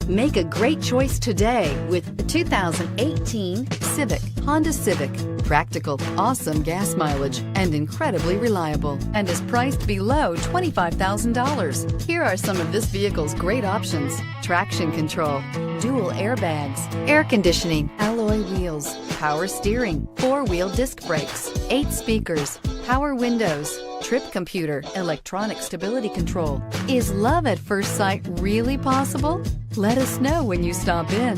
Make a great choice today with the 2018 Civic. Honda Civic. Practical, awesome gas mileage, and incredibly reliable, and is priced below $25,000. Here are some of this vehicle's great options: traction control, dual airbags, air conditioning, alloy wheels, power steering, four-wheel disc brakes, 8 speakers, power windows, trip computer, electronic stability control. Is love at first sight really possible? Let us know when you stop in.